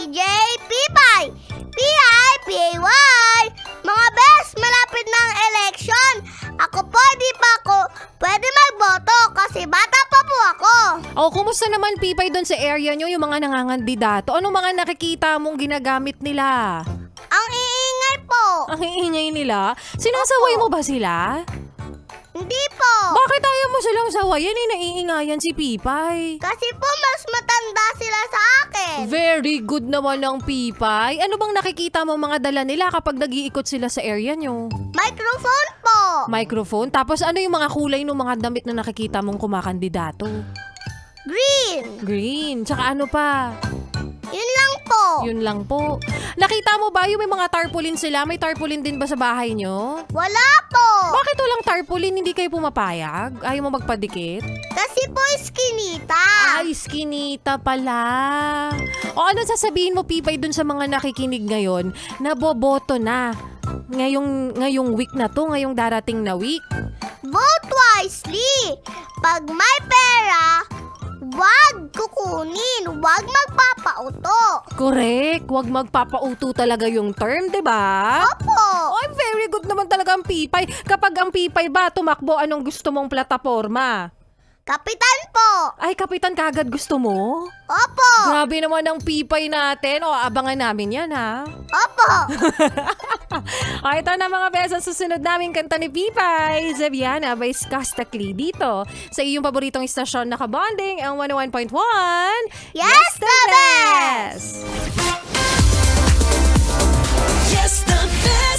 PJ, Pipay, PI, Mga bes, malapit na ang election. Ako po, di pa ako pwede magboto kasi bata pa po ako. Kumusta naman, Pipay, doon sa area nyo, yung mga nangangandidato? Anong mga nakikita mong ginagamit nila? Ang iingay po. Ang iingay nila? Sinasaway mo ba sila? Hindi po. Bakit ayaw mo silang sawayan? Naiingayan si Pipay. Kasi po mas matanda sila sa akin. Very good naman ang Pipay. Ano bang nakikita mo mga dala nila kapag nag-iikot sila sa area nyo? Microphone po. Microphone? Tapos ano yung mga kulay ng mga damit na nakikita mong kumakandidato? Green. Green. Tsaka ano pa? Yun lang po. Yun lang po. Nakita mo ba yung may mga tarpaulin sila? May tarpaulin din ba sa bahay nyo? Wala po. Bakit walang tarpaulin? Hindi kayo pumapayag? Ayaw mo magpadikit? Kasi po skinita. Ay, skinita pala. O ano sasabihin mo, Pipay, dun sa mga nakikinig ngayon na boboto na? Ngayong week na to, ngayong darating na week. Vote wisely. Pag may pera, wag kukunin. Wag magpapauto. Correct. Huwag magpapauto talaga yung term, diba? Opo. Ay, very good naman talaga ang Pipay. Kapag ang Pipay ba tumakbo, anong gusto mong plataforma? Kapitan po. Ay, kapitan, kagad gusto mo? Opo. Grabe naman ang Pipay natin. Abangan namin yan, ha? Opo. Ito na mga beses, susunod namin kanta ni Pipay Zebiana by Skastakli dito sa iyong paboritong istasyon na kabonding, ang 101.1 Yes, the best! Yes, the best.